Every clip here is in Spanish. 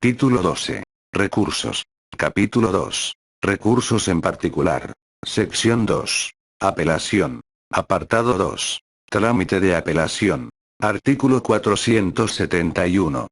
Título 12. Recursos. Capítulo 2. Recursos en particular. Sección 2. Apelación. Apartado 2. Trámite de apelación. Artículo 471.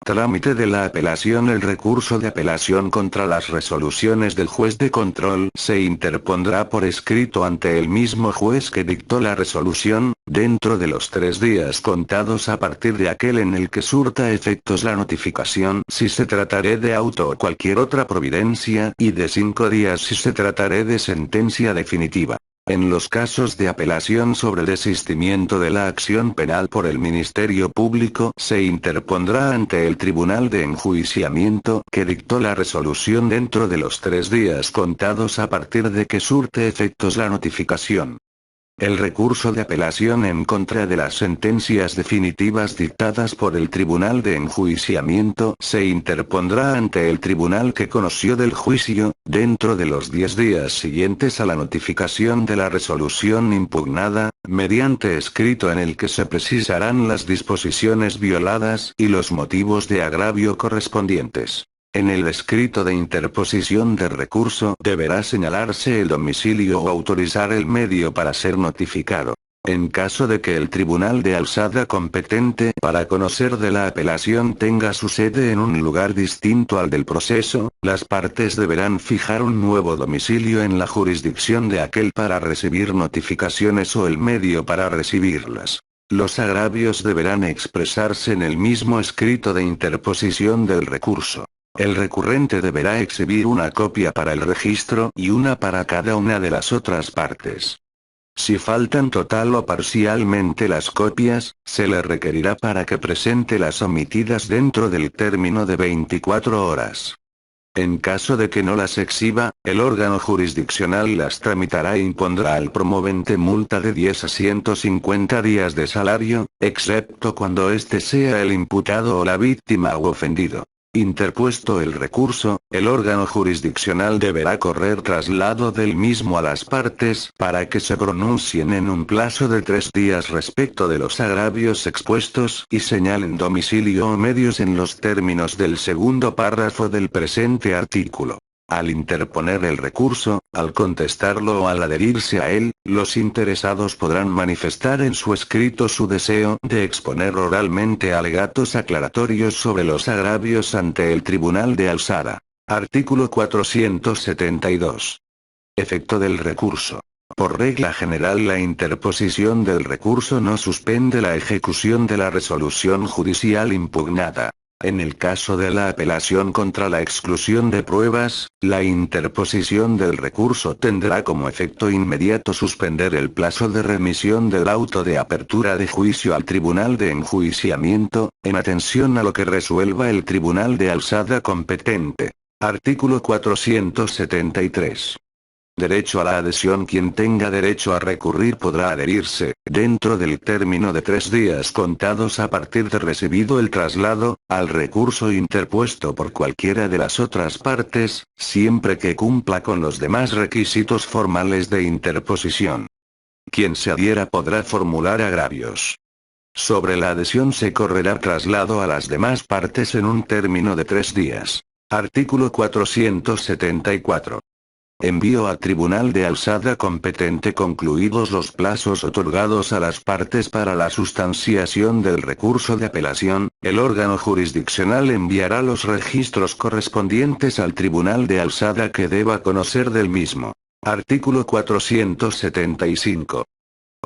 Trámite de la apelación. El recurso de apelación contra las resoluciones del juez de control se interpondrá por escrito ante el mismo juez que dictó la resolución, dentro de los 3 días contados a partir de aquel en el que surta efectos la notificación si se trataré de auto o cualquier otra providencia, y de 5 días si se trataré de sentencia definitiva. En los casos de apelación sobre el desistimiento de la acción penal por el Ministerio Público, se interpondrá ante el Tribunal de Enjuiciamiento que dictó la resolución dentro de los 3 días contados a partir de que surte efectos la notificación. El recurso de apelación en contra de las sentencias definitivas dictadas por el Tribunal de Enjuiciamiento se interpondrá ante el tribunal que conoció del juicio, dentro de los 10 días siguientes a la notificación de la resolución impugnada, mediante escrito en el que se precisarán las disposiciones violadas y los motivos de agravio correspondientes. En el escrito de interposición de recurso deberá señalarse el domicilio o autorizar el medio para ser notificado. En caso de que el tribunal de alzada competente para conocer de la apelación tenga su sede en un lugar distinto al del proceso, las partes deberán fijar un nuevo domicilio en la jurisdicción de aquel para recibir notificaciones o el medio para recibirlas. Los agravios deberán expresarse en el mismo escrito de interposición del recurso. El recurrente deberá exhibir una copia para el registro y una para cada una de las otras partes. Si faltan total o parcialmente las copias, se le requerirá para que presente las omitidas dentro del término de 24 horas. En caso de que no las exhiba, el órgano jurisdiccional las tramitará e impondrá al promovente multa de 10 a 150 días de salario, excepto cuando éste sea el imputado o la víctima u ofendido. Interpuesto el recurso, el órgano jurisdiccional deberá correr traslado del mismo a las partes para que se pronuncien en un plazo de 3 días respecto de los agravios expuestos y señalen domicilio o medios en los términos del segundo párrafo del presente artículo. Al interponer el recurso, al contestarlo o al adherirse a él, los interesados podrán manifestar en su escrito su deseo de exponer oralmente alegatos aclaratorios sobre los agravios ante el Tribunal de Alzada. Artículo 472. Efecto del recurso. Por regla general, la interposición del recurso no suspende la ejecución de la resolución judicial impugnada. En el caso de la apelación contra la exclusión de pruebas, la interposición del recurso tendrá como efecto inmediato suspender el plazo de remisión del auto de apertura de juicio al Tribunal de Enjuiciamiento, en atención a lo que resuelva el Tribunal de Alzada competente. Artículo 473. Derecho a la adhesión. Quien tenga derecho a recurrir podrá adherirse, dentro del término de 3 días contados a partir de recibido el traslado, al recurso interpuesto por cualquiera de las otras partes, siempre que cumpla con los demás requisitos formales de interposición. Quien se adhiera podrá formular agravios. Sobre la adhesión se correrá traslado a las demás partes en un término de 3 días. Artículo 474. Envío al Tribunal de Alzada competente concluidos los plazos otorgados a las partes para la sustanciación del recurso de apelación, el órgano jurisdiccional enviará los registros correspondientes al Tribunal de Alzada que deba conocer del mismo. Artículo 475.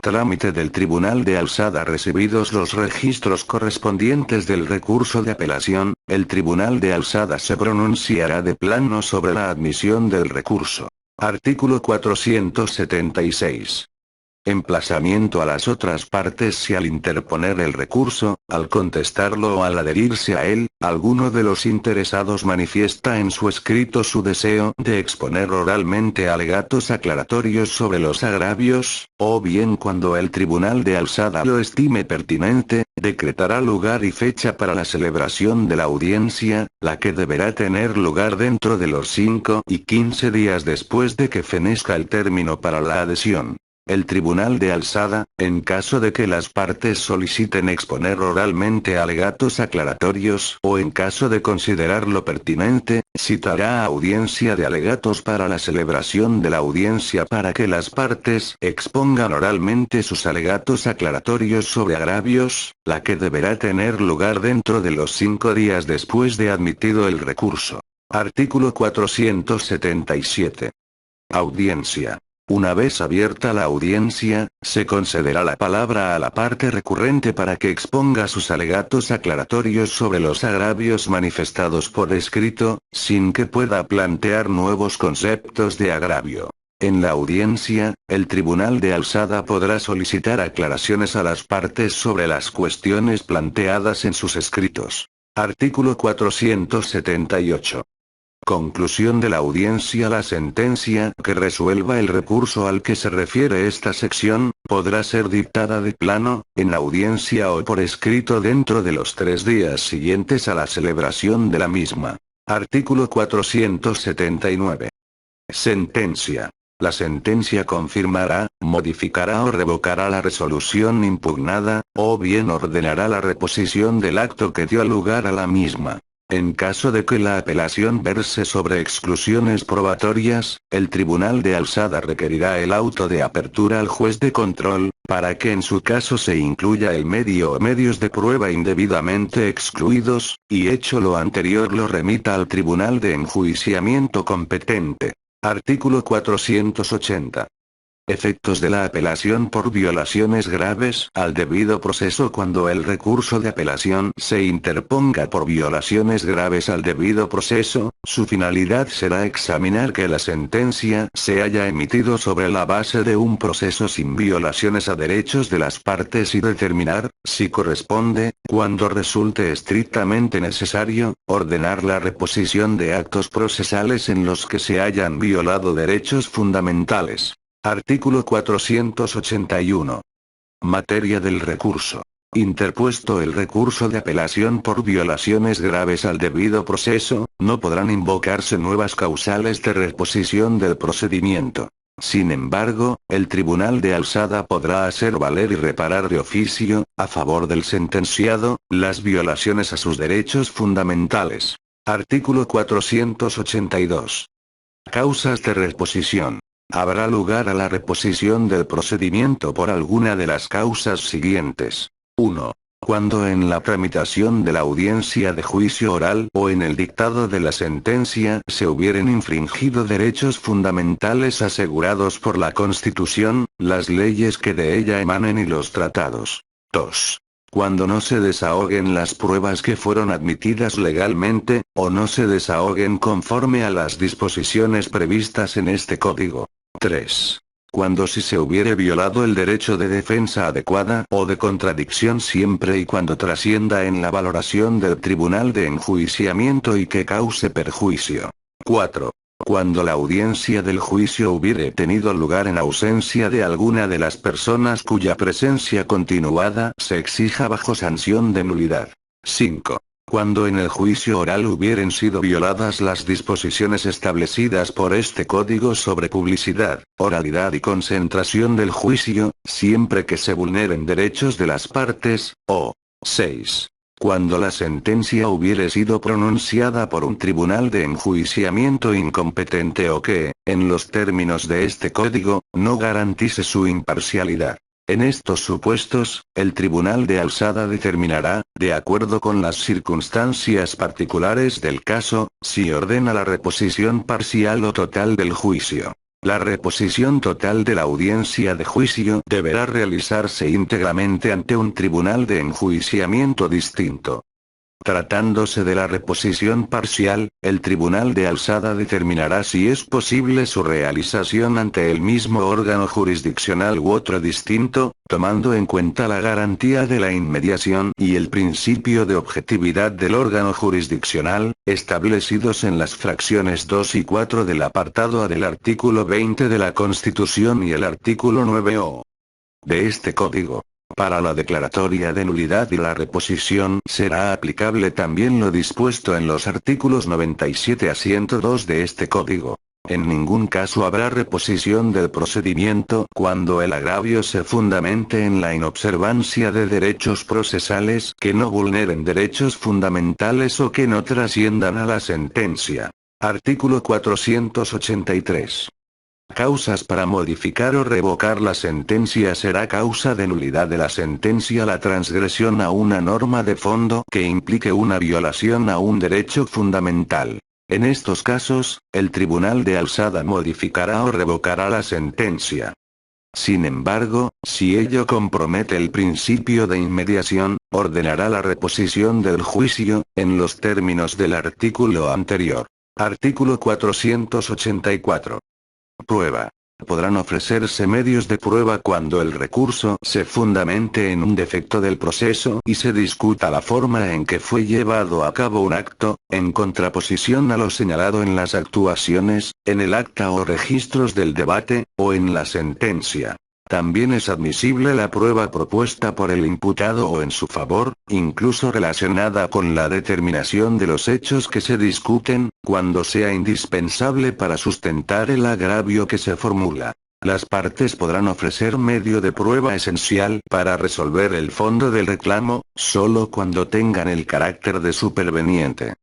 Trámite del Tribunal de Alzada. Recibidos los registros correspondientes del recurso de apelación, el Tribunal de Alzada se pronunciará de plano sobre la admisión del recurso. Artículo 476. Emplazamiento a las otras partes. Si al interponer el recurso, al contestarlo o al adherirse a él, alguno de los interesados manifiesta en su escrito su deseo de exponer oralmente alegatos aclaratorios sobre los agravios, o bien cuando el Tribunal de Alzada lo estime pertinente, decretará lugar y fecha para la celebración de la audiencia, la que deberá tener lugar dentro de los 5 y 15 días después de que fenezca el término para la adhesión. el Tribunal de Alzada, en caso de que las partes soliciten exponer oralmente alegatos aclaratorios o en caso de considerarlo pertinente, citará audiencia de alegatos para la celebración de la audiencia para que las partes expongan oralmente sus alegatos aclaratorios sobre agravios, la que deberá tener lugar dentro de los 5 días después de admitido el recurso. Artículo 477. Audiencia. Una vez abierta la audiencia, se concederá la palabra a la parte recurrente para que exponga sus alegatos aclaratorios sobre los agravios manifestados por escrito, sin que pueda plantear nuevos conceptos de agravio. En la audiencia, el Tribunal de Alzada podrá solicitar aclaraciones a las partes sobre las cuestiones planteadas en sus escritos. Artículo 478. Conclusión de la audiencia. La sentencia que resuelva el recurso al que se refiere esta sección, podrá ser dictada de plano, en la audiencia o por escrito dentro de los 3 días siguientes a la celebración de la misma. Artículo 479. Sentencia. La sentencia confirmará, modificará o revocará la resolución impugnada, o bien ordenará la reposición del acto que dio lugar a la misma. En caso de que la apelación verse sobre exclusiones probatorias, el Tribunal de Alzada requerirá el auto de apertura al juez de control, para que en su caso se incluya el medio o medios de prueba indebidamente excluidos, y hecho lo anterior lo remita al Tribunal de Enjuiciamiento competente. Artículo 480. Efectos de la apelación por violaciones graves al debido proceso. Cuando el recurso de apelación se interponga por violaciones graves al debido proceso, su finalidad será examinar que la sentencia se haya emitido sobre la base de un proceso sin violaciones a derechos de las partes y determinar, si corresponde, cuando resulte estrictamente necesario, ordenar la reposición de actos procesales en los que se hayan violado derechos fundamentales. Artículo 481. Materia del recurso. Interpuesto el recurso de apelación por violaciones graves al debido proceso, no podrán invocarse nuevas causales de reposición del procedimiento. Sin embargo, el Tribunal de Alzada podrá hacer valer y reparar de oficio, a favor del sentenciado, las violaciones a sus derechos fundamentales. Artículo 482. Causas de reposición. Habrá lugar a la reposición del procedimiento por alguna de las causas siguientes. 1. Cuando en la tramitación de la audiencia de juicio oral o en el dictado de la sentencia se hubieren infringido derechos fundamentales asegurados por la Constitución, las leyes que de ella emanen y los tratados. 2. Cuando no se desahoguen las pruebas que fueron admitidas legalmente, o no se desahoguen conforme a las disposiciones previstas en este Código. 3. Cuando si se hubiere violado el derecho de defensa adecuada o de contradicción siempre y cuando trascienda en la valoración del Tribunal de Enjuiciamiento y que cause perjuicio. 4. Cuando la audiencia del juicio hubiere tenido lugar en ausencia de alguna de las personas cuya presencia continuada se exija bajo sanción de nulidad. 5. Cuando en el juicio oral hubieren sido violadas las disposiciones establecidas por este Código sobre publicidad, oralidad y concentración del juicio, siempre que se vulneren derechos de las partes, o 6. Cuando la sentencia hubiere sido pronunciada por un tribunal de enjuiciamiento incompetente o que, en los términos de este Código, no garantice su imparcialidad. En estos supuestos, el Tribunal de Alzada determinará, de acuerdo con las circunstancias particulares del caso, si ordena la reposición parcial o total del juicio. La reposición total de la audiencia de juicio deberá realizarse íntegramente ante un tribunal de enjuiciamiento distinto. Tratándose de la reposición parcial, el Tribunal de Alzada determinará si es posible su realización ante el mismo órgano jurisdiccional u otro distinto, tomando en cuenta la garantía de la inmediación y el principio de objetividad del órgano jurisdiccional, establecidos en las fracciones 2 y 4 del apartado A del artículo 20 de la Constitución y el artículo 9o de este Código. Para la declaratoria de nulidad y la reposición será aplicable también lo dispuesto en los artículos 97 a 102 de este Código. En ningún caso habrá reposición del procedimiento cuando el agravio se fundamente en la inobservancia de derechos procesales que no vulneren derechos fundamentales o que no trasciendan a la sentencia. Artículo 483. Causas para modificar o revocar la sentencia. Será causa de nulidad de la sentencia la transgresión a una norma de fondo que implique una violación a un derecho fundamental. En estos casos, el Tribunal de Alzada modificará o revocará la sentencia. Sin embargo, si ello compromete el principio de inmediación, ordenará la reposición del juicio, en los términos del artículo anterior. Artículo 484. Prueba. Podrán ofrecerse medios de prueba cuando el recurso se fundamente en un defecto del proceso y se discuta la forma en que fue llevado a cabo un acto, en contraposición a lo señalado en las actuaciones, en el acta o registros del debate, o en la sentencia. También es admisible la prueba propuesta por el imputado o en su favor, incluso relacionada con la determinación de los hechos que se discuten, cuando sea indispensable para sustentar el agravio que se formula. Las partes podrán ofrecer medio de prueba esencial para resolver el fondo del reclamo, solo cuando tengan el carácter de superveniente.